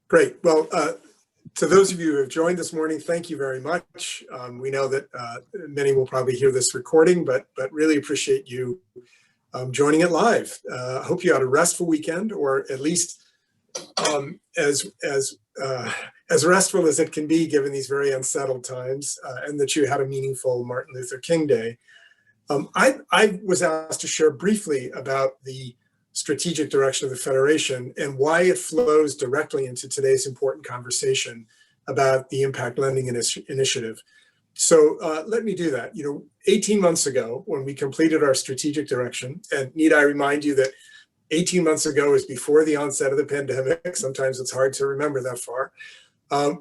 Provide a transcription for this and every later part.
Great. Well, to those of you who have joined this morning, thank you very much. We know that many will probably hear this recording, but really appreciate you joining it live. I hope you had a restful weekend, or at least as restful as it can be given these very unsettled times, and that you had a meaningful Martin Luther King Day. I was asked to share briefly about the strategic direction of the Federation and why it flows directly into today's important conversation about the Impact Lending Initiative. So let me do that. 18 months ago, when we completed our strategic direction, and need I remind you that 18 months ago is before the onset of the pandemic. Sometimes it's hard to remember that far.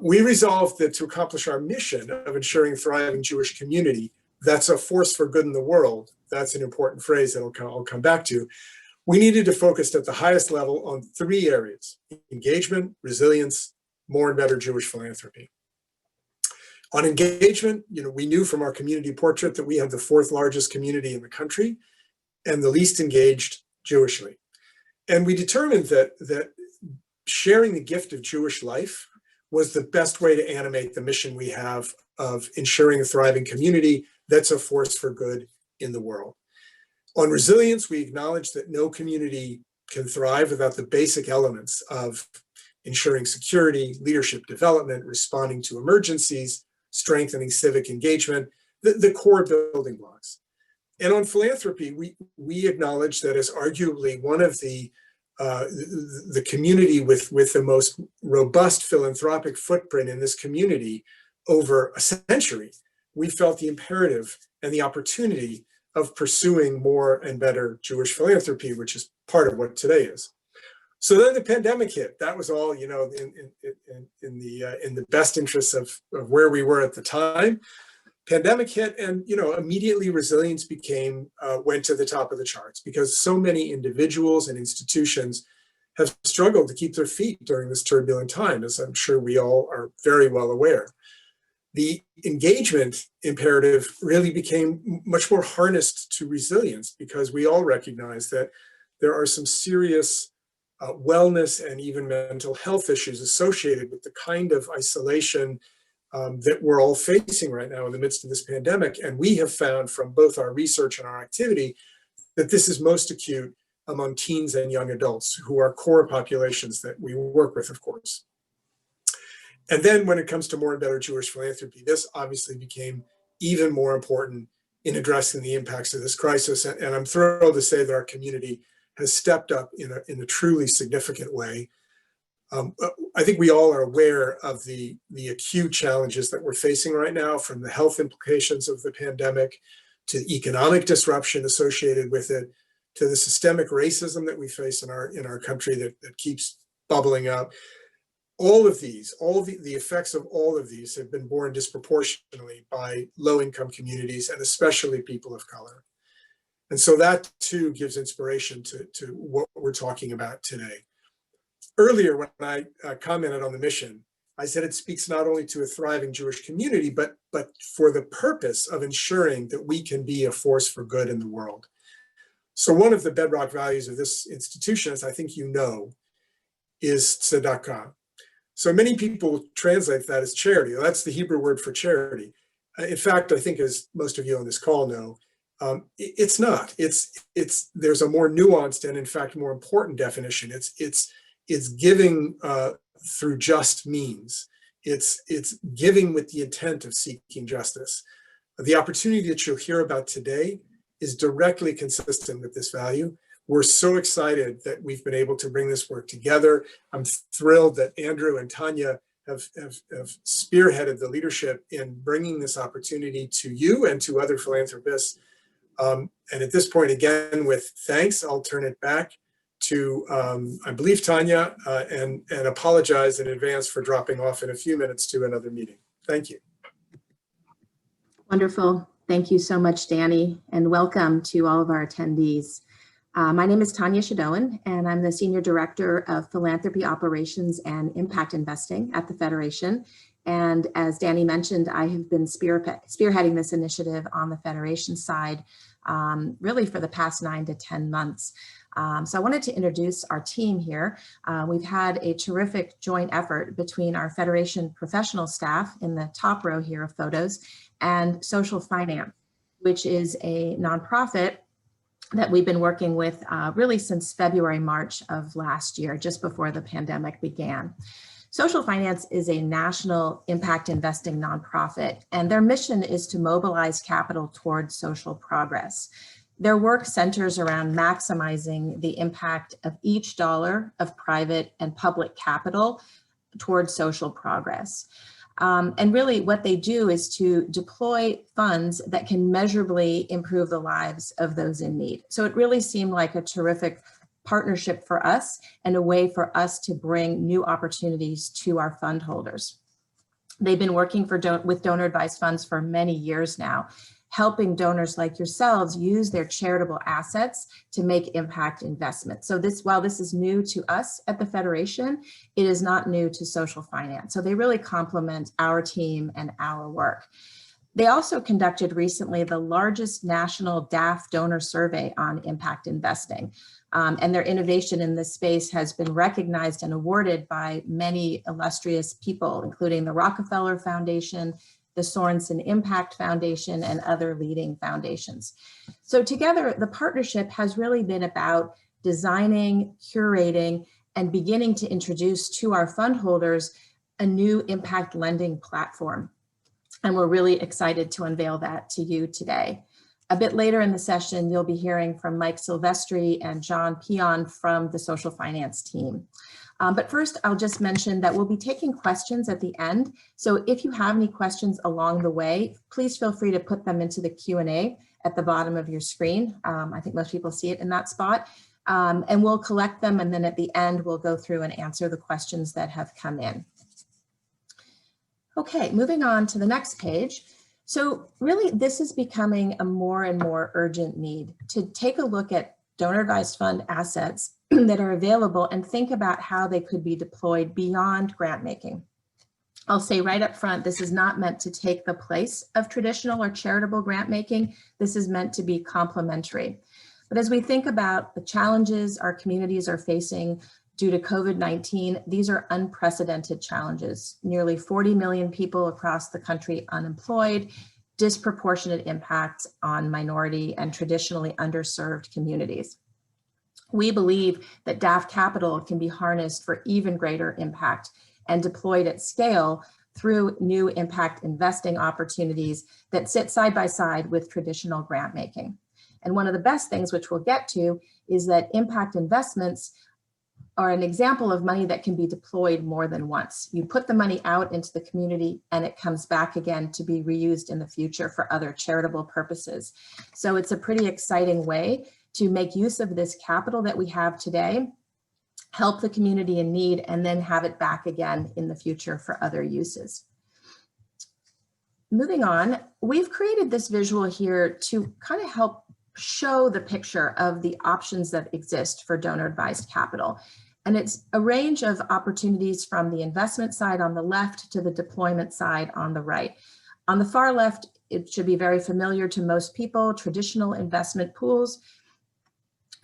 We resolved that to accomplish our mission of ensuring a thriving Jewish community that's a force for good in the world, that's an important phrase that I'll come back to, we needed to focus at the highest level on three areas: engagement, resilience, more and better Jewish philanthropy. On engagement, we knew from our community portrait that we had the fourth largest community in the country and the least engaged Jewishly. And we determined that sharing the gift of Jewish life was the best way to animate the mission we have of ensuring a thriving community that's a force for good in the world. On resilience, we acknowledge that no community can thrive without the basic elements of ensuring security, leadership development, responding to emergencies, strengthening civic engagement, the core building blocks. And on philanthropy, we acknowledge that as arguably one of the community with the most robust philanthropic footprint in this community over a century, we felt the imperative and the opportunity of pursuing more and better Jewish philanthropy, which is part of what today is. So then the pandemic hit. That was all, in the best interests of where we were at the time. Pandemic hit, and immediately resilience went to the top of the charts, because so many individuals and institutions have struggled to keep their feet during this turbulent time, as I'm sure we all are very well aware. The engagement imperative really became much more harnessed to resilience, because we all recognize that there are some serious wellness and even mental health issues associated with the kind of isolation that we're all facing right now in the midst of this pandemic. And we have found from both our research and our activity that this is most acute among teens and young adults, who are core populations that we work with, of course. And then when it comes to more and better Jewish philanthropy, this obviously became even more important in addressing the impacts of this crisis. And I'm thrilled to say that our community has stepped up in a truly significant way. I think we all are aware of the acute challenges that we're facing right now, from the health implications of the pandemic to the economic disruption associated with it, to the systemic racism that we face in our country that keeps bubbling up. All of the effects of all of these have been borne disproportionately by low-income communities, and especially people of color. And so that too gives inspiration to what we're talking about today. Earlier, when I commented on the mission, I said it speaks not only to a thriving Jewish community, but for the purpose of ensuring that we can be a force for good in the world. So one of the bedrock values of this institution, as I think you know, is tzedakah. So many people translate that as charity. That's the Hebrew word for charity. In fact, I think, as most of you on this call know, it's not. There's a more nuanced and, in fact, more important definition. It's giving through just means. It's giving with the intent of seeking justice. The opportunity that you'll hear about today is directly consistent with this value. We're so excited that we've been able to bring this work together. I'm thrilled that Andrew and Tanya have spearheaded the leadership in bringing this opportunity to you and to other philanthropists. And at this point, again, with thanks, I'll turn it back to, I believe, Tanya, and apologize in advance for dropping off in a few minutes to another meeting. Thank you. Wonderful. Thank you so much, Danny, and welcome to all of our attendees. My name is Tanya Shadoan, and I'm the Senior Director of Philanthropy Operations and Impact Investing at the Federation. And as Danny mentioned, I have been spearheading this initiative on the Federation side really for the past 9 to 10 months. So I wanted to introduce our team here. We've had a terrific joint effort between our Federation professional staff in the top row here of photos and Social Finance, which is a nonprofit that we've been working with really since February, March of last year, just before the pandemic began. Social Finance is a national impact investing nonprofit, and their mission is to mobilize capital towards social progress. Their work centers around maximizing the impact of each dollar of private and public capital towards social progress. And really what they do is to deploy funds that can measurably improve the lives of those in need. So it really seemed like a terrific partnership for us and a way for us to bring new opportunities to our fund holders. They've been working with donor advised funds for many years now, helping donors like yourselves use their charitable assets to make impact investments. So while this is new to us at the Federation, it is not new to Social Finance. So they really complement our team and our work. They also conducted recently the largest national DAF donor survey on impact investing. And their innovation in this space has been recognized and awarded by many illustrious people, including the Rockefeller Foundation, the Sorensen Impact Foundation, and other leading foundations. So together, the partnership has really been about designing, curating, and beginning to introduce to our fund holders a new impact lending platform. And we're really excited to unveil that to you today. A bit later in the session, you'll be hearing from Mike Silvestri and John Peon from the Social Finance team. But first, I'll just mention that we'll be taking questions at the end. So if you have any questions along the way, please feel free to put them into the Q&A at the bottom of your screen. I think most people see it in that spot. And we'll collect them, and then at the end, we'll go through and answer the questions that have come in. Okay, moving on to the next page. So really, this is becoming a more and more urgent need to take a look at donor advised fund assets that are available and think about how they could be deployed beyond grant making. I'll say right up front, this is not meant to take the place of traditional or charitable grant making. This is meant to be complementary. But as we think about the challenges our communities are facing due to COVID-19, these are unprecedented challenges. Nearly 40 million people across the country unemployed, disproportionate impacts on minority and traditionally underserved communities. We believe that DAF capital can be harnessed for even greater impact and deployed at scale through new impact investing opportunities that sit side by side with traditional grant making. And one of the best things, which we'll get to, is that impact investments are an example of money that can be deployed more than once. You put the money out into the community and it comes back again to be reused in the future for other charitable purposes. So it's a pretty exciting way to make use of this capital that we have today, help the community in need, and then have it back again in the future for other uses. Moving on, we've created this visual here to kind of help show the picture of the options that exist for donor advised capital. And it's a range of opportunities from the investment side on the left to the deployment side on the right. On the far left, it should be very familiar to most people, traditional investment pools.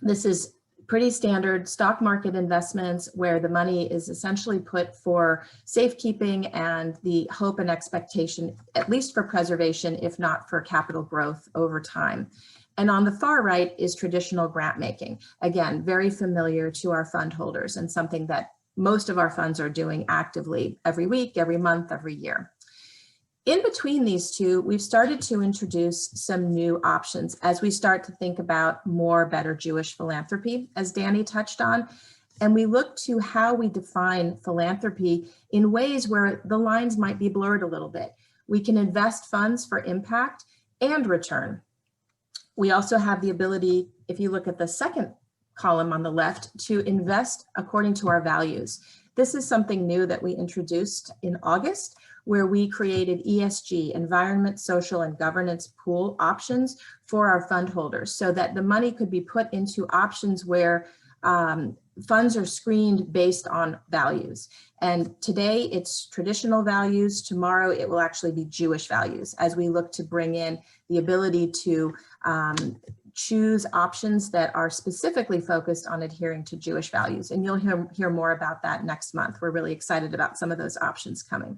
This is pretty standard stock market investments where the money is essentially put for safekeeping and the hope and expectation, at least for preservation, if not for capital growth over time. And on the far right is traditional grant making. Again, very familiar to our fund holders and something that most of our funds are doing actively every week, every month, every year. In between these two, we've started to introduce some new options as we start to think about more better Jewish philanthropy, as Danny touched on. And we look to how we define philanthropy in ways where the lines might be blurred a little bit. We can invest funds for impact and return. We also have the ability, if you look at the second column on the left, to invest according to our values. This is something new that we introduced in August, where we created ESG, environment, social, and governance pool options for our fund holders so that the money could be put into options where funds are screened based on values. And today it's traditional values. Tomorrow it will actually be Jewish values as we look to bring in the ability to choose options that are specifically focused on adhering to Jewish values. And you'll hear more about that next month. We're really excited about some of those options coming.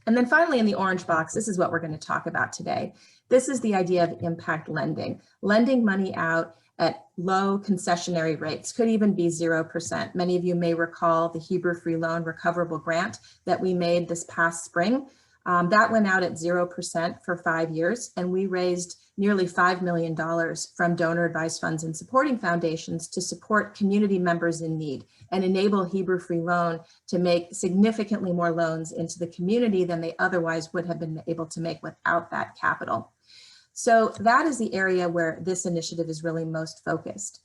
And then finally, in the orange box, this is what we're going to talk about today. This is the idea of impact lending, lending money out at low concessionary rates, could even be 0%. Many of you may recall the Hebrew Free Loan Recoverable Grant that we made this past spring. That went out at 0% for 5 years, and we raised nearly $5 million from donor advised funds and supporting foundations to support community members in need and enable Hebrew Free Loan to make significantly more loans into the community than they otherwise would have been able to make without that capital. So that is the area where this initiative is really most focused.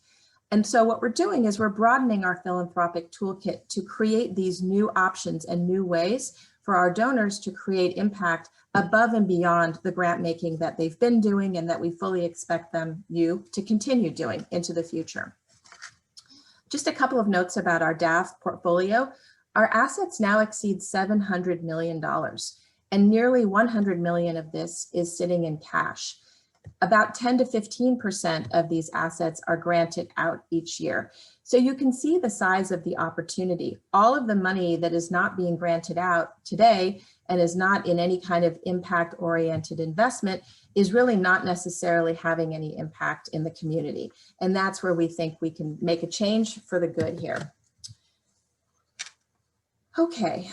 And so what we're doing is we're broadening our philanthropic toolkit to create these new options and new ways for our donors to create impact above and beyond the grant making that they've been doing and that we fully expect you to continue doing into the future. Just a couple of notes about our DAF portfolio. Our assets now exceed $700 million, and nearly 100 million of this is sitting in cash. About 10 to 15% of these assets are granted out each year. So you can see the size of the opportunity. All of the money that is not being granted out today and is not in any kind of impact-oriented investment is really not necessarily having any impact in the community. And that's where we think we can make a change for the good here. Okay.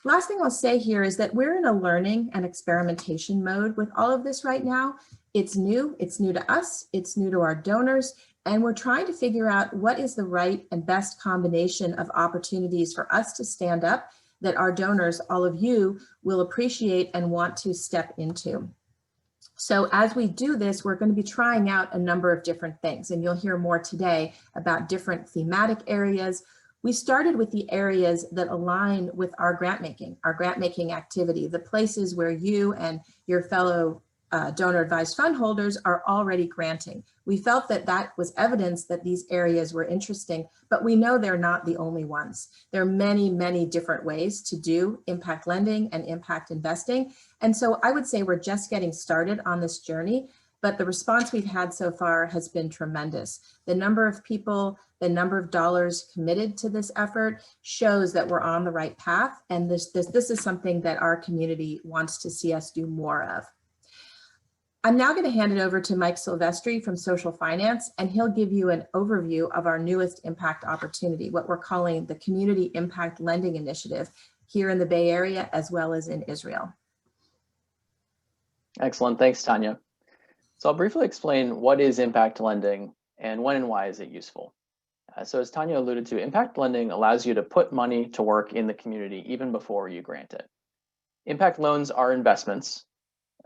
Last thing I'll say here is that we're in a learning and experimentation mode with all of this right now. It's new to us, it's new to our donors, and we're trying to figure out what is the right and best combination of opportunities for us to stand up that our donors, all of you, will appreciate and want to step into. So as we do this, we're going to be trying out a number of different things, and you'll hear more today about different thematic areas. We started with the areas that align with our grant making activity, the places where you and your fellow donor advised fund holders are already granting. We felt that that was evidence that these areas were interesting, but we know they're not the only ones. There are many, many different ways to do impact lending and impact investing. And so I would say we're just getting started on this journey, but the response we've had so far has been tremendous. The number of people, the number of dollars committed to this effort shows that we're on the right path. And this is something that our community wants to see us do more of. I'm now going to hand it over to Mike Silvestri from Social Finance, and he'll give you an overview of our newest impact opportunity, what we're calling the Community Impact Lending Initiative here in the Bay Area, as well as in Israel. Excellent. Thanks, Tanya. So I'll briefly explain what is impact lending and when and why is it useful. So as Tanya alluded to, impact lending allows you to put money to work in the community even before you grant it. Impact loans are investments.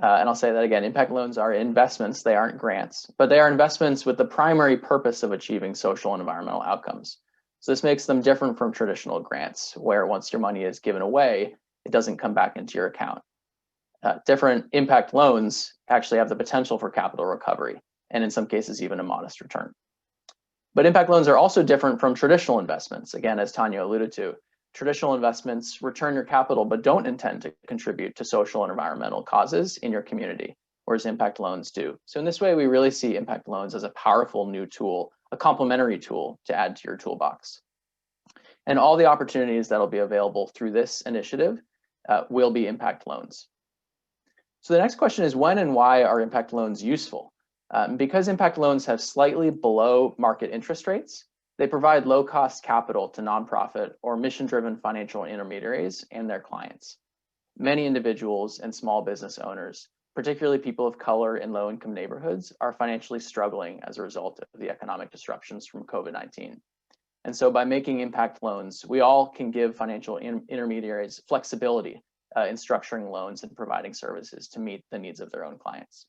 And I'll say that again, impact loans are investments, they aren't grants, but they are investments with the primary purpose of achieving social and environmental outcomes. So this makes them different from traditional grants, where once your money is given away, it doesn't come back into your account. Different impact loans actually have the potential for capital recovery, and in some cases, even a modest return. But impact loans are also different from traditional investments. Again, as Tanya alluded to, traditional investments return your capital, but don't intend to contribute to social and environmental causes in your community, whereas impact loans do. So in this way, we really see impact loans as a powerful new tool, a complementary tool to add to your toolbox. And all the opportunities that will be available through this initiative will be impact loans. So the next question is, when and why are impact loans useful? Because impact loans have slightly below market interest rates, they provide low-cost capital to nonprofit or mission-driven financial intermediaries and their clients. Many individuals and small business owners, particularly people of color in low-income neighborhoods, are financially struggling as a result of the economic disruptions from COVID-19. And so by making impact loans, we all can give financial intermediaries flexibility in structuring loans and providing services to meet the needs of their own clients.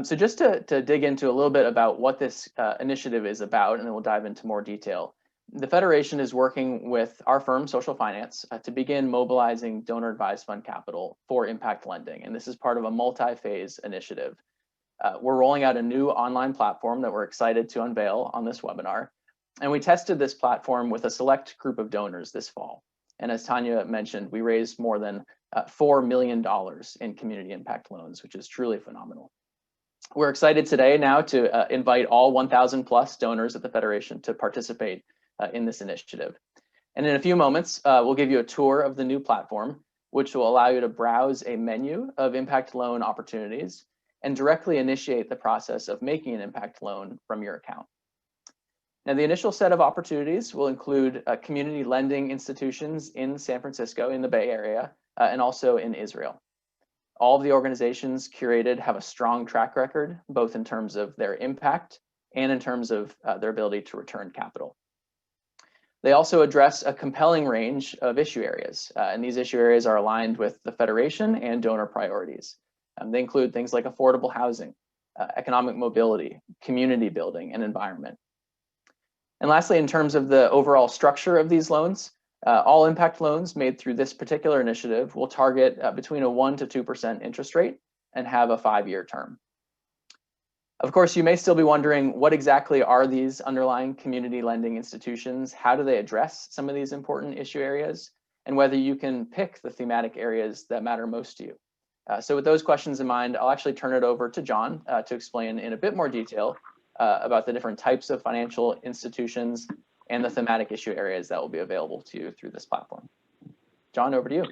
So just to dig into a little bit about what this initiative is about, and then we'll dive into more detail. The Federation is working with our firm, Social Finance, to begin mobilizing donor advised fund capital for impact lending. And this is part of a multi-phase initiative. We're rolling out a new online platform that we're excited to unveil on this webinar. And we tested this platform with a select group of donors this fall. And as Tanya mentioned, we raised more than $4 million in community impact loans, which is truly phenomenal. We're excited today now to invite all 1,000 plus donors at the Federation to participate in this initiative. And in a few moments, we'll give you a tour of the new platform, which will allow you to browse a menu of impact loan opportunities and directly initiate the process of making an impact loan from your account. Now, the initial set of opportunities will include community lending institutions in San Francisco, in the Bay Area, and also in Israel. All of the organizations curated have a strong track record, both in terms of their impact and in terms of their ability to return capital. They also address a compelling range of issue areas, and these issue areas are aligned with the Federation and donor priorities. They include things like affordable housing, economic mobility, community building, and environment. And lastly, in terms of the overall structure of these loans, all impact loans made through this particular initiative will target between a 1% to 2% interest rate and have a 5-year term. Of course, you may still be wondering, what exactly are these underlying community lending institutions? How do they address some of these important issue areas? And whether you can pick the thematic areas that matter most to you. So with those questions in mind, I'll actually turn it over to John to explain in a bit more detail about the different types of financial institutions and the thematic issue areas that will be available to you through this platform. John, over to you.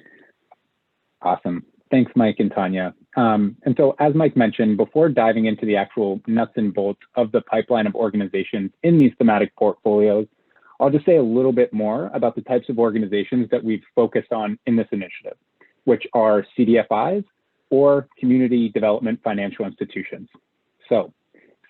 Awesome. Thanks, Mike and Tanya. And so as Mike mentioned, before diving into the actual nuts and bolts of the pipeline of organizations in these thematic portfolios, I'll just say a little bit more about the types of organizations that we've focused on in this initiative, which are CDFIs or Community Development Financial Institutions. So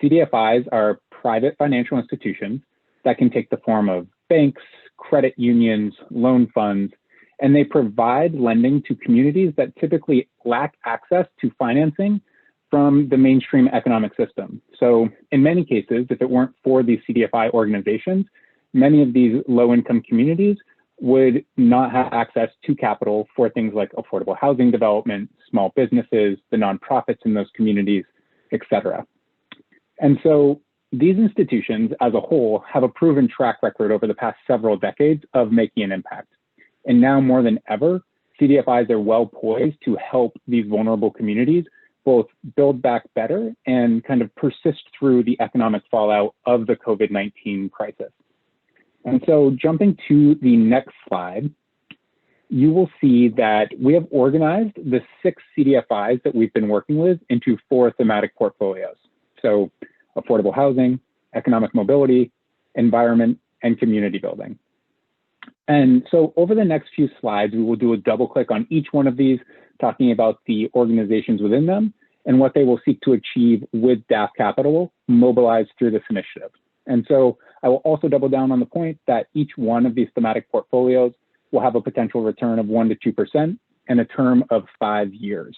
CDFIs are private financial institutions that can take the form of banks, credit unions, loan funds, and they provide lending to communities that typically lack access to financing from the mainstream economic system. So in many cases, if it weren't for these CDFI organizations, many of these low-income communities would not have access to capital for things like affordable housing development, small businesses, the nonprofits in those communities, et cetera. And so these institutions as a whole have a proven track record over the past several decades of making an impact. And now more than ever, CDFIs are well poised to help these vulnerable communities both build back better and kind of persist through the economic fallout of the COVID-19 crisis. And so jumping to the next slide, you will see that we have organized the 6 CDFIs that we've been working with into 4 thematic portfolios. So affordable housing, economic mobility, environment, and community building. And so over the next few slides, we will do a double click on each one of these, talking about the organizations within them and what they will seek to achieve with DAF Capital mobilized through this initiative. And so I will also double down on the point that each one of these thematic portfolios will have a potential return of 1% to 2% and a term of 5 years.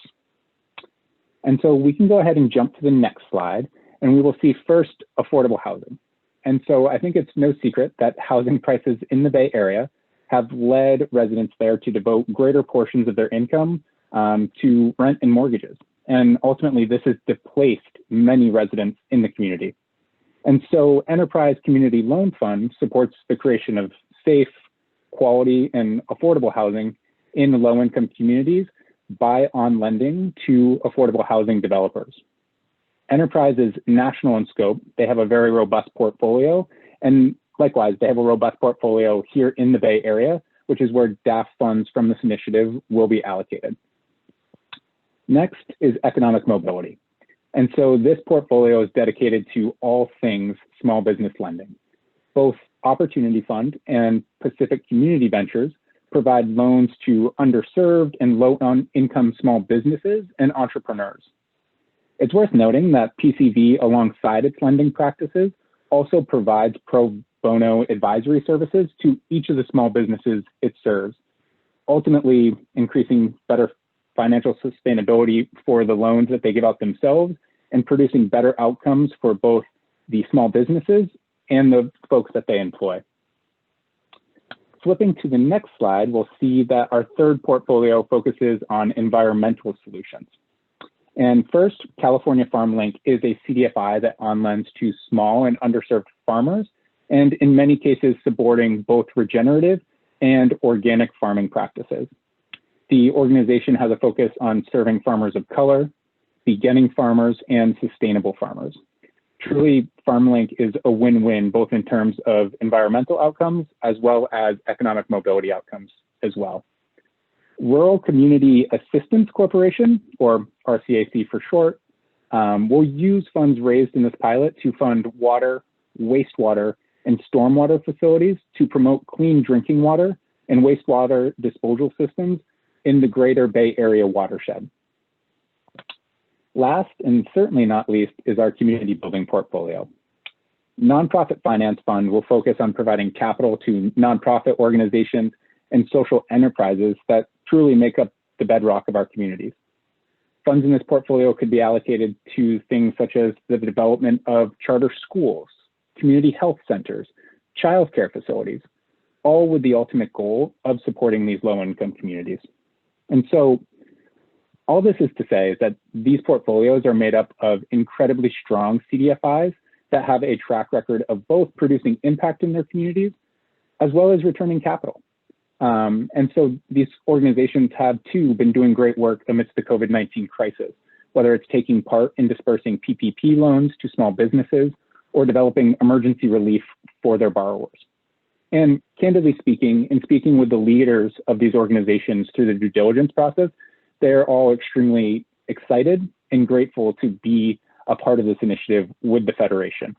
And so we can go ahead and jump to the next slide, and we will see first affordable housing. And so I think it's no secret that housing prices in the Bay Area have led residents there to devote greater portions of their income to rent and mortgages. And ultimately, this has displaced many residents in the community. And so Enterprise Community Loan Fund supports the creation of safe, quality, and affordable housing in low-income communities by on-lending to affordable housing developers. Enterprise is national in scope. They have a very robust portfolio, and likewise, they have a robust portfolio here in the Bay Area, which is where DAF funds from this initiative will be allocated. Next is economic mobility. And so this portfolio is dedicated to all things small business lending. Both Opportunity Fund and Pacific Community Ventures provide loans to underserved and low-income small businesses and entrepreneurs. It's worth noting that PCV, alongside its lending practices, also provides pro bono advisory services to each of the small businesses it serves, ultimately increasing better financial sustainability for the loans that they give out themselves and producing better outcomes for both the small businesses and the folks that they employ. Flipping to the next slide, we'll see that our third portfolio focuses on environmental solutions. And first, California Farm Link is a CDFI that on-lends to small and underserved farmers, and in many cases, supporting both regenerative and organic farming practices. The organization has a focus on serving farmers of color, beginning farmers, and sustainable farmers. Truly, FarmLink is a win-win, both in terms of environmental outcomes as well as economic mobility outcomes as well. Rural Community Assistance Corporation, or RCAC for short, will use funds raised in this pilot to fund water, wastewater, and stormwater facilities to promote clean drinking water and wastewater disposal systems in the greater Bay Area watershed. Last, and certainly not least, is our community building portfolio. Nonprofit Finance Fund will focus on providing capital to nonprofit organizations and social enterprises that truly make up the bedrock of our communities. Funds in this portfolio could be allocated to things such as the development of charter schools, community health centers, childcare facilities, all with the ultimate goal of supporting these low-income communities. And so all this is to say is that these portfolios are made up of incredibly strong CDFIs that have a track record of both producing impact in their communities as well as returning capital. And so these organizations have too been doing great work amidst the COVID-19 crisis, whether it's taking part in dispersing PPP loans to small businesses or developing emergency relief for their borrowers. And candidly speaking, in speaking with the leaders of these organizations through the due diligence process, they're all extremely excited and grateful to be a part of this initiative with the Federation.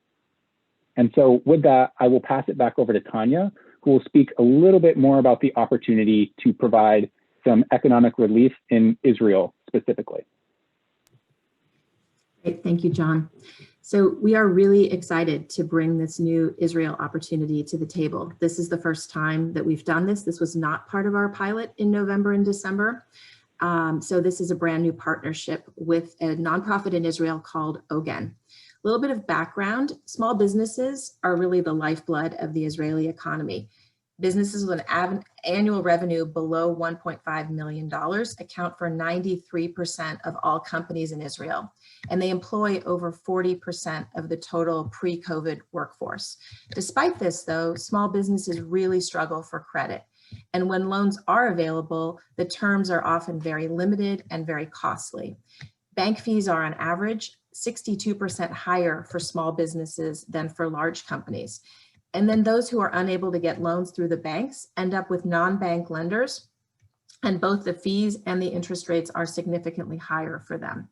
And so with that, I will pass it back over to Tanya, who will speak a little bit more about the opportunity to provide some economic relief in Israel specifically. Great, thank you, John. So we are really excited to bring this new Israel opportunity to the table. This is the first time that we've done this. This was not part of our pilot in November and December. So this is a brand new partnership with a nonprofit in Israel called Ogen. A little bit of background, small businesses are really the lifeblood of the Israeli economy. Businesses with an annual revenue below $1.5 million account for 93% of all companies in Israel, and they employ over 40% of the total pre-COVID workforce. Despite this, though, small businesses really struggle for credit. And when loans are available, the terms are often very limited and very costly. Bank fees are on average 62% higher for small businesses than for large companies. And then those who are unable to get loans through the banks end up with non-bank lenders, and both the fees and the interest rates are significantly higher for them.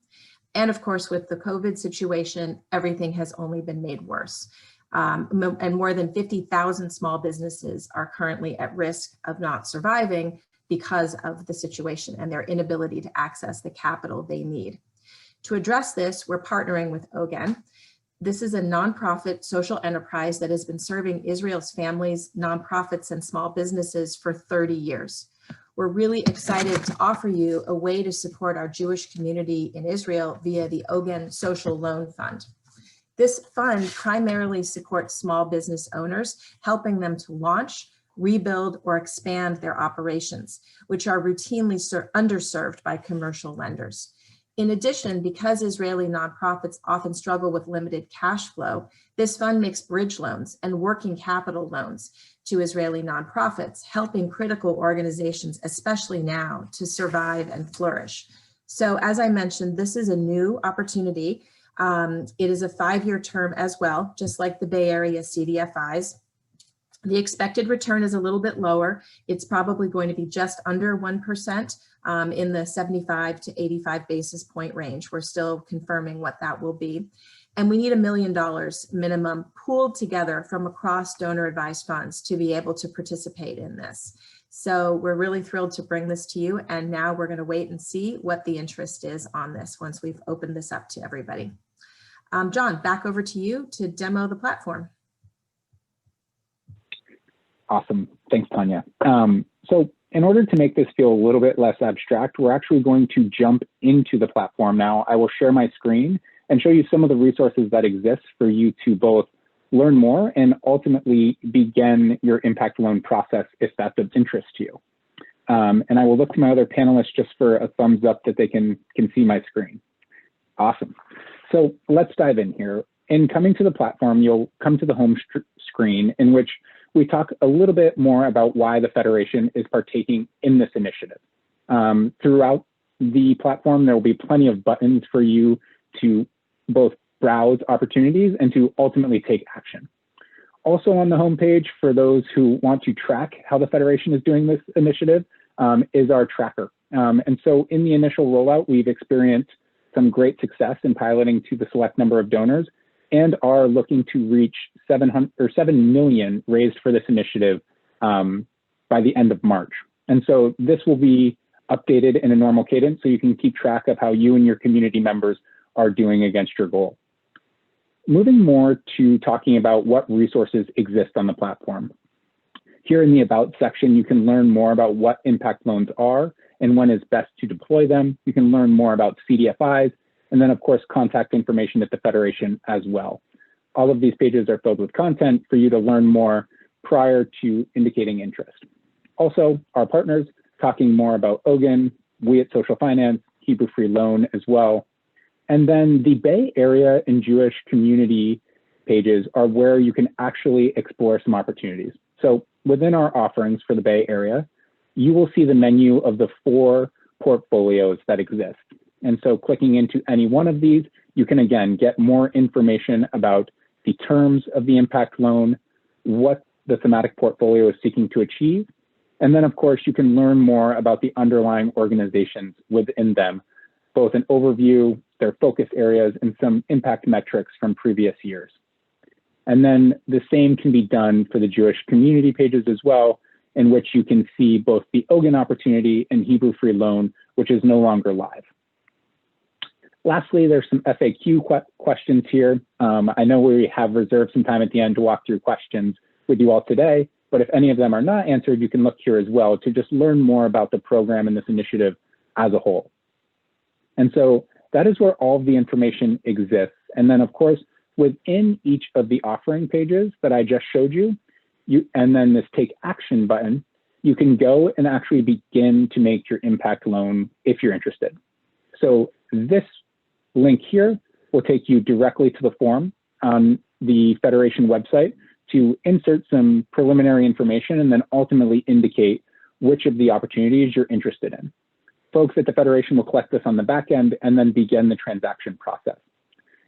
And of course, with the COVID situation, everything has only been made worse. And more than 50,000 small businesses are currently at risk of not surviving because of the situation and their inability to access the capital they need. To address this, we're partnering with Ogen. This is a nonprofit social enterprise that has been serving Israel's families, nonprofits, and small businesses for 30 years. We're really excited to offer you a way to support our Jewish community in Israel via the Ogen Social Loan Fund. This fund primarily supports small business owners, helping them to launch, rebuild, or expand their operations, which are routinely underserved by commercial lenders. In addition, because Israeli nonprofits often struggle with limited cash flow, this fund makes bridge loans and working capital loans to Israeli nonprofits, helping critical organizations, especially now, to survive and flourish. So as I mentioned, this is a new opportunity. It is a 5-year term as well, just like the Bay Area CDFIs. The expected return is a little bit lower. It's probably going to be just under 1%. In the 75 to 85 basis point range. We're still confirming what that will be. And we need $1 million minimum pooled together from across donor advised funds to be able to participate in this. So we're really thrilled to bring this to you. And now we're going to wait and see what the interest is on this once we've opened this up to everybody. John, back over to you to demo the platform. Awesome. Thanks, Tanya. So in order to make this feel a little bit less abstract, we're actually going to jump into the platform now. I will share my screen and show you some of the resources that exist for you to both learn more and ultimately begin your impact loan process if that's of interest to you. And I will look to my other panelists just for a thumbs up that they can see my screen. Awesome. So let's dive in here. In coming to the platform, you'll come to the home screen in which we talk a little bit more about why the Federation is partaking in this initiative. Throughout the platform, there will be plenty of buttons for you to both browse opportunities and to ultimately take action. Also on the homepage, for those who want to track how the Federation is doing this initiative, is our tracker. And so in the initial rollout, we've experienced some great success in piloting to the select number of donors and are looking to reach 7 million raised for this initiative by the end of March. And so this will be updated in a normal cadence so you can keep track of how you and your community members are doing against your goal. Moving more to talking about what resources exist on the platform. Here in the About section, you can learn more about what impact loans are and when is best to deploy them. You can learn more about CDFIs, and then of course, contact information at the Federation as well. All of these pages are filled with content for you to learn more prior to indicating interest. Also, our partners talking more about Ogun, We at Social Finance, Hebrew Free Loan as well. And then the Bay Area and Jewish community pages are where you can actually explore some opportunities. So within our offerings for the Bay Area, you will see the menu of the 4 portfolios that exist. And so clicking into any one of these, you can again get more information about the terms of the impact loan, what the thematic portfolio is seeking to achieve. And then of course, you can learn more about the underlying organizations within them, both an overview, their focus areas, and some impact metrics from previous years. And then the same can be done for the Jewish community pages as well, in which you can see both the Ogun opportunity and Hebrew Free Loan, which is no longer live. Lastly, there's some FAQ questions here. I know we have reserved some time at the end to walk through questions with you all today, but if any of them are not answered, you can look here as well to just learn more about the program and this initiative as a whole. And so that is where all of the information exists. And then of course, within each of the offering pages that I just showed you, and then this take action button, you can go and actually begin to make your impact loan if you're interested. So this link here will take you directly to the form on the Federation website to insert some preliminary information and then ultimately indicate which of the opportunities you're interested in. Folks at the Federation will collect this on the back end and then begin the transaction process.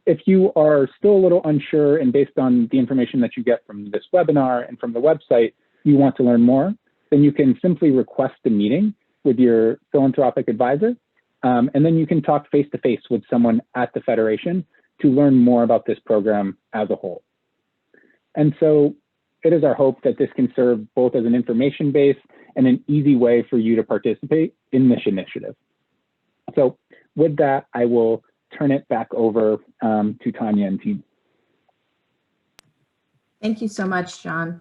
If you are still a little unsure and based on the information that you get from this webinar and from the website, you want to learn more, then you can simply request a meeting with your philanthropic advisor. And then you can talk face-to-face with someone at the Federation to learn more about this program as a whole. And so it is our hope that this can serve both as an information base and an easy way for you to participate in this initiative. So with that, I will turn it back over to Tanya and team. Thank you so much, John.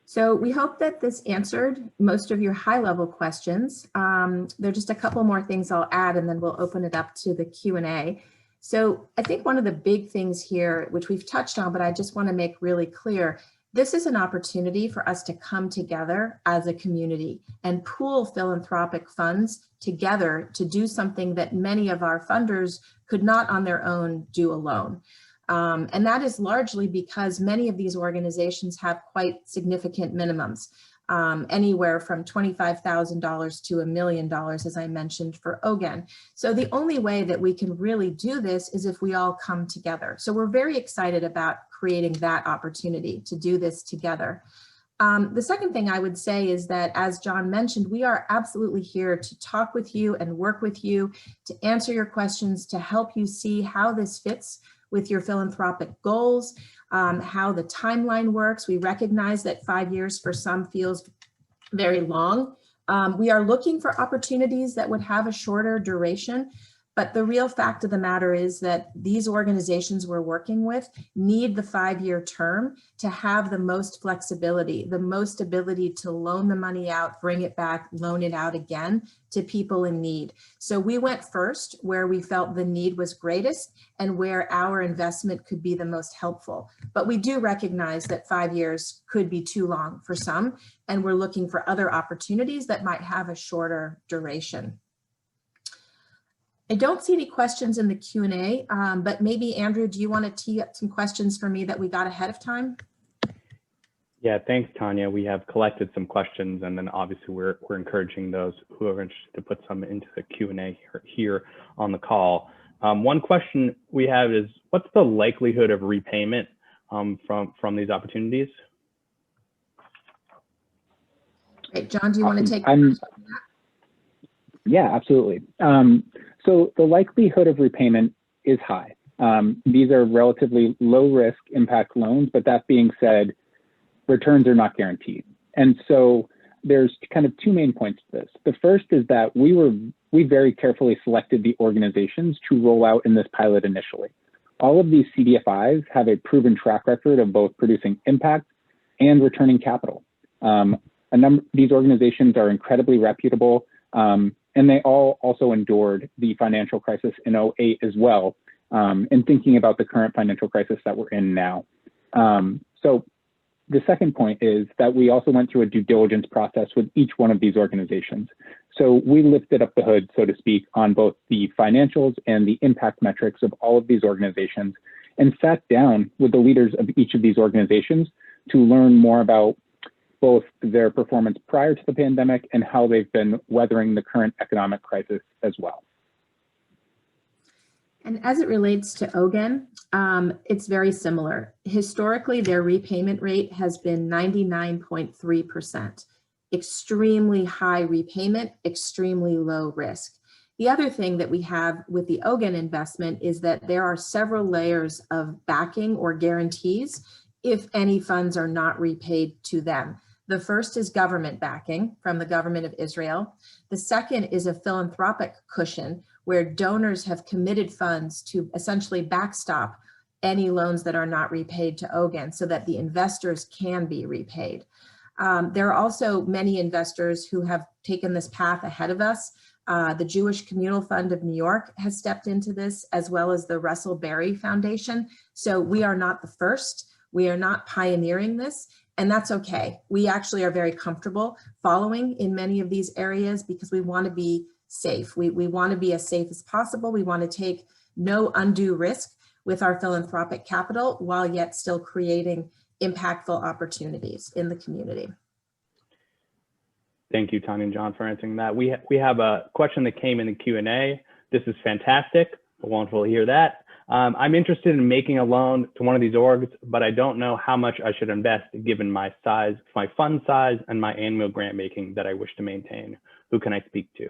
So we hope that this answered most of your high-level questions. There are just a couple more things I'll add, and then we'll open it up to the Q&A. So I think one of the big things here, which we've touched on, but I just want to make really clear, this is an opportunity for us to come together as a community and pool philanthropic funds together to do something that many of our funders could not on their own do alone. And that is largely because many of these organizations have quite significant minimums, anywhere from $25,000 to $1 million, as I mentioned for Ogun. So the only way that we can really do this is if we all come together. So we're very excited about creating that opportunity to do this together. The second thing I would say is that, as John mentioned, we are absolutely here to talk with you and work with you, to answer your questions, to help you see how this fits with your philanthropic goals, how the timeline works. We recognize that 5 years for some feels very long. We are looking for opportunities that would have a shorter duration, but the real fact of the matter is that these organizations we're working with need the 5-year term to have the most flexibility, the most ability to loan the money out, bring it back, loan it out again to people in need. So we went first where we felt the need was greatest and where our investment could be the most helpful. But we do recognize that 5 years could be too long for some, and we're looking for other opportunities that might have a shorter duration. I don't see any questions in the Q&A, but maybe Andrew, do you want to tee up some questions for me that we got ahead of time? Yeah, thanks, Tanya. We have collected some questions, and then obviously we're encouraging those who are interested to put some into the Q&A here on the call. One question we have is, what's the likelihood of repayment from these opportunities? Great. John, do you want to take? Yeah, absolutely. So the likelihood of repayment is high. These are relatively low risk impact loans, but that being said, returns are not guaranteed. And so there's kind of two main points to this. The first is that we very carefully selected the organizations to roll out in this pilot initially. All of these CDFIs have a proven track record of both producing impact and returning capital. These organizations are incredibly reputable, and they all also endured the financial crisis in 2008 as well, in thinking about the current financial crisis that we're in now. So the second point is that we also went through a due diligence process with each one of these organizations. So we lifted up the hood, so to speak, on both the financials and the impact metrics of all of these organizations, and sat down with the leaders of each of these organizations to learn more about both their performance prior to the pandemic and how they've been weathering the current economic crisis as well. And as it relates to Ogen, it's very similar. Historically, their repayment rate has been 99.3%. Extremely high repayment, extremely low risk. The other thing that we have with the Ogen investment is that there are several layers of backing or guarantees if any funds are not repaid to them. The first is government backing from the government of Israel. The second is a philanthropic cushion where donors have committed funds to essentially backstop any loans that are not repaid to Ogen so that the investors can be repaid. There are also many investors who have taken this path ahead of us. The Jewish Communal Fund of New York has stepped into this, as well as the Russell Berry Foundation. So we are not the first. We are not pioneering this, and that's okay. We actually are very comfortable following in many of these areas because we want to be safe. We want to be as safe as possible. We want to take no undue risk with our philanthropic capital while yet still creating impactful opportunities in the community. Thank you, Tanya and John, for answering that. We have a question that came in the Q&A. This is fantastic. Wonderful to hear that. I'm interested in making a loan to one of these orgs, but I don't know how much I should invest given my size, my fund size, and my annual grant making that I wish to maintain. Who can I speak to?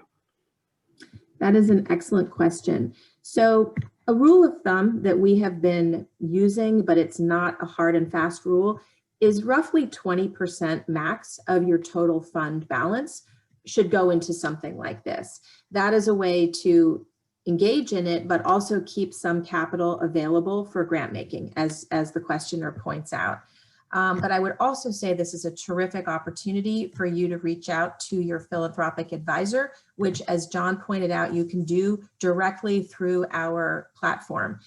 That is an excellent question. So a rule of thumb that we have been using, but it's not a hard and fast rule, is roughly 20% max of your total fund balance should go into something like this. That is a way to engage in it, but also keep some capital available for grant making, as the questioner points out. But I would also say this is a terrific opportunity for you to reach out to your philanthropic advisor, which, as John pointed out, you can do directly through our platform.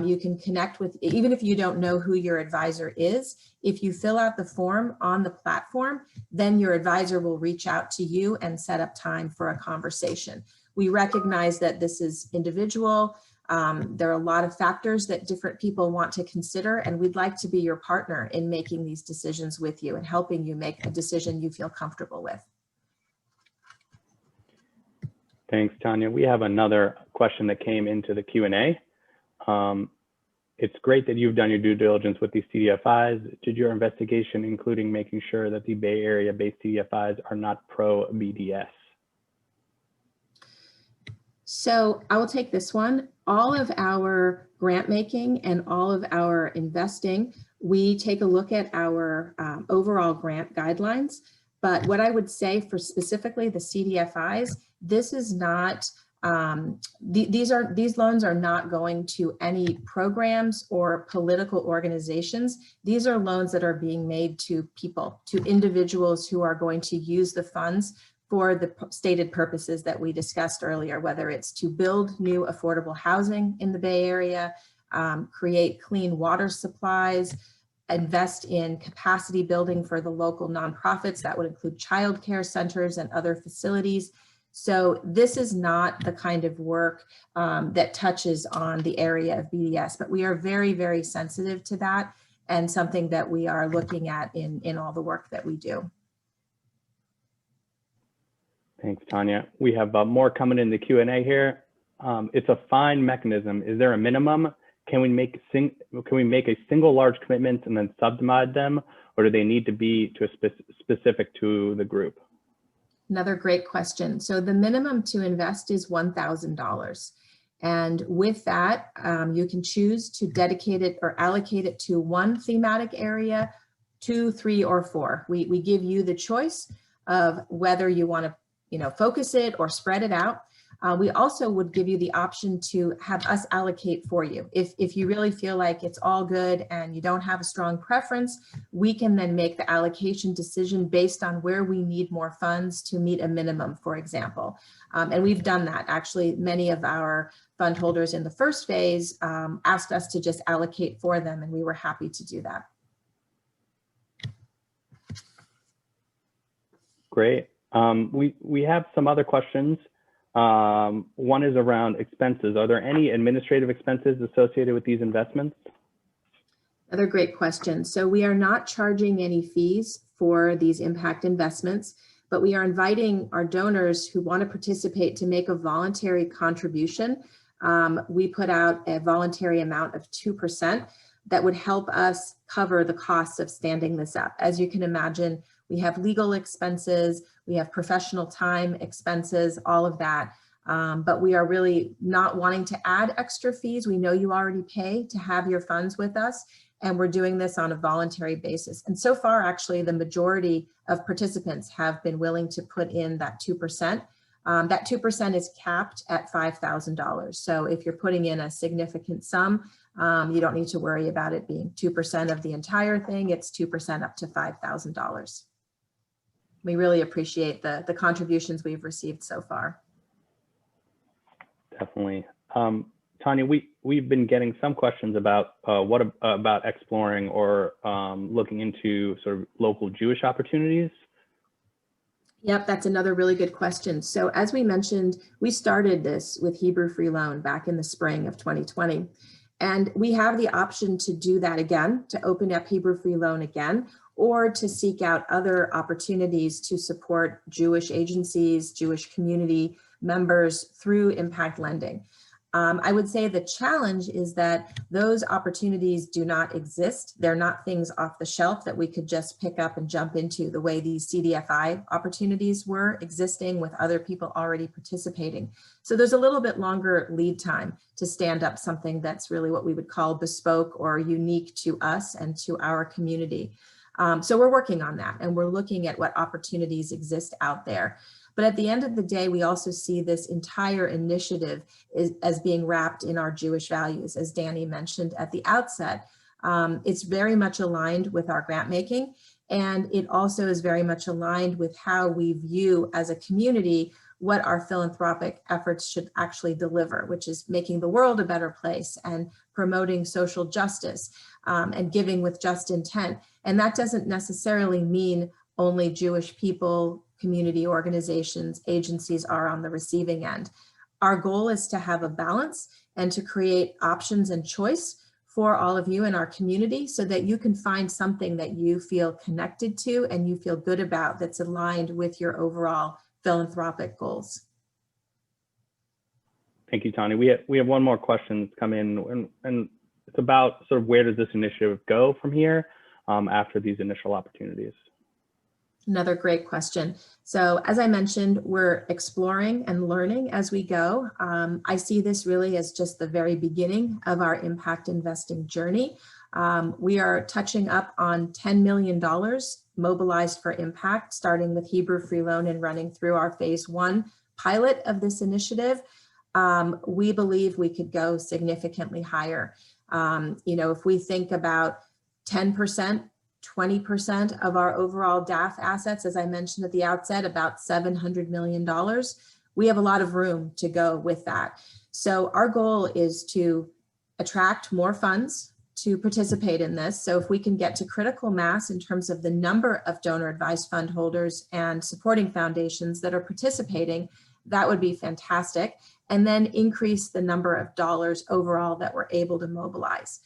You can connect with, even if you don't know who your advisor is, if you fill out the form on the platform, then your advisor will reach out to you and set up time for a conversation. We recognize that this is individual. There are a lot of factors that different people want to consider, and we'd like to be your partner in making these decisions with you and helping you make a decision you feel comfortable with. Thanks, Tanya. We have another question that came into the Q&A. It's great that you've done your due diligence with these CDFIs. Did your investigation including making sure that the Bay Area-based CDFIs are not pro-BDS? So I will take this one. All of our grant making and all of our investing, we take a look at our overall grant guidelines. But what I would say for specifically the CDFIs, this is not, these loans are not going to any programs or political organizations. These are loans that are being made to people, to individuals who are going to use the funds for the stated purposes that we discussed earlier, whether it's to build new affordable housing in the Bay Area, create clean water supplies, invest in capacity building for the local nonprofits. That would include childcare centers and other facilities. So this is not the kind of work that touches on the area of BDS, but we are very, very sensitive to that. and something that we are looking at in all the work that we do. Thanks, Tanya. We have more coming in the Q&A here. It's a fine mechanism. Is there a minimum? Can we make a single large commitment and then subdivide them, or do they need to be to a specific to the group? Another great question. So the minimum to invest is $1,000. And with that, you can choose to dedicate it or allocate it to one thematic area, 2, 3, or 4. We give you the choice of whether you want to focus it or spread it out. We also would give you the option to have us allocate for you. If you really feel like it's all good and you don't have a strong preference, we can then make the allocation decision based on where we need more funds to meet a minimum, for example. And we've done that. Actually, many of our fund holders in the first phase asked us to just allocate for them, and we were happy to do that. Great. We have some other questions. One is around expenses. Are there any administrative expenses associated with these investments? Another great question. So we are not charging any fees for these impact investments, but we are inviting our donors who want to participate to make a voluntary contribution. We put out a voluntary amount of 2% that would help us cover the costs of standing this up. As you can imagine, we have legal expenses, we have professional time expenses, all of that. But we are really not wanting to add extra fees. We know you already pay to have your funds with us, and we're doing this on a voluntary basis. And so far, actually, the majority of participants have been willing to put in that 2%. That 2% is capped at $5,000. So if you're putting in a significant sum, you don't need to worry about it being 2% of the entire thing. It's 2% up to $5,000. We really appreciate the contributions we've received so far. Definitely. Tanya, we've been getting some questions about about exploring or looking into sort of local Jewish opportunities. Yep, that's another really good question. So as we mentioned, we started this with Hebrew Free Loan back in the spring of 2020. And we have the option to do that again, to open up Hebrew Free Loan again, or to seek out other opportunities to support Jewish agencies, Jewish community members through impact lending. I would say the challenge is that those opportunities do not exist. They're not things off the shelf that we could just pick up and jump into the way these CDFI opportunities were existing with other people already participating. So there's a little bit longer lead time to stand up something that's really what we would call bespoke or unique to us and to our community. So we're working on that, and we're looking at what opportunities exist out there. But at the end of the day, we also see this entire initiative as being wrapped in our Jewish values, as Danny mentioned at the outset. It's very much aligned with our grant making, and it also is very much aligned with how we view as a community what our philanthropic efforts should actually deliver, which is making the world a better place and promoting social justice and giving with just intent. And that doesn't necessarily mean only Jewish people, community organizations, agencies are on the receiving end. Our goal is to have a balance and to create options and choice for all of you in our community so that you can find something that you feel connected to and you feel good about that's aligned with your overall philanthropic goals. Thank you, Tanya. We have one more question that's come in, and it's about sort of where does this initiative go from here after these initial opportunities? Another great question. So as I mentioned, we're exploring and learning as we go. I see this really as just the very beginning of our impact investing journey. We are touching up on $10 million mobilized for impact, starting with Hebrew Free Loan and running through our phase 1 pilot of this initiative. We believe we could go significantly higher. If we think about 10%, 20% of our overall DAF assets, as I mentioned at the outset, about $700 million. We have a lot of room to go with that. So our goal is to attract more funds to participate in this. So if we can get to critical mass in terms of the number of donor advised fund holders and supporting foundations that are participating, that would be fantastic. And then increase the number of dollars overall that we're able to mobilize.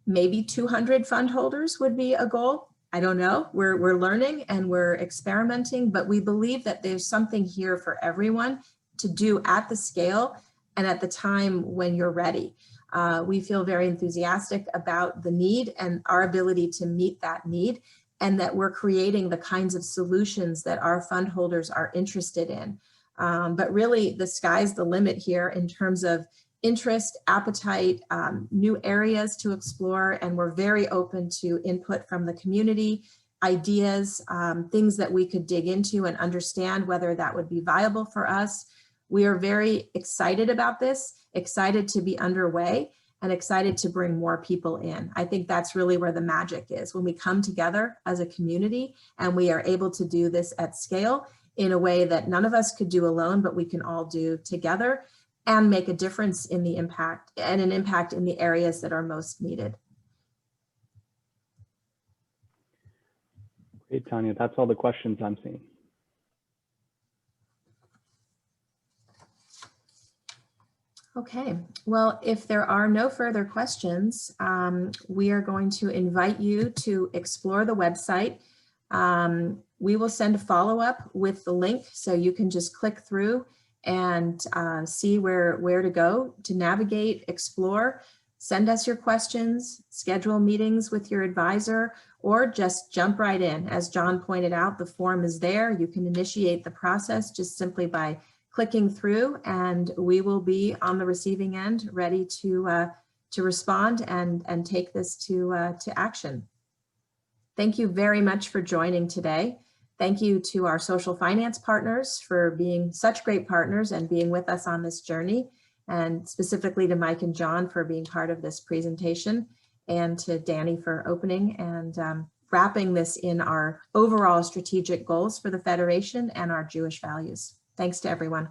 Maybe 200 fund holders would be a goal. I don't know. We're learning and we're experimenting, but we believe that there's something here for everyone to do at the scale and at the time when you're ready. We feel very enthusiastic about the need and our ability to meet that need, and that we're creating the kinds of solutions that our fund holders are interested in. But really, the sky's the limit here in terms of interest, appetite, new areas to explore, and we're very open to input from the community, ideas, things that we could dig into and understand whether that would be viable for us. We are very excited about this, excited to be underway, and excited to bring more people in. I think that's really where the magic is, when we come together as a community and we are able to do this at scale in a way that none of us could do alone, but we can all do together and make a difference in the impact and an impact in the areas that are most needed. Great, Tanya, that's all the questions I'm seeing. Okay, well, if there are no further questions, we are going to invite you to explore the website. We will send a follow-up with the link, so you can just click through and see where to go to navigate, explore, send us your questions, schedule meetings with your advisor, or just jump right in. As John pointed out, the form is there. You can initiate the process just simply by clicking through, and we will be on the receiving end, ready to respond and take this to action. Thank you very much for joining today. Thank you to our social finance partners for being such great partners and being with us on this journey, and specifically to Mike and John for being part of this presentation, and to Danny for opening and wrapping this in our overall strategic goals for the Federation and our Jewish values. Thanks to everyone.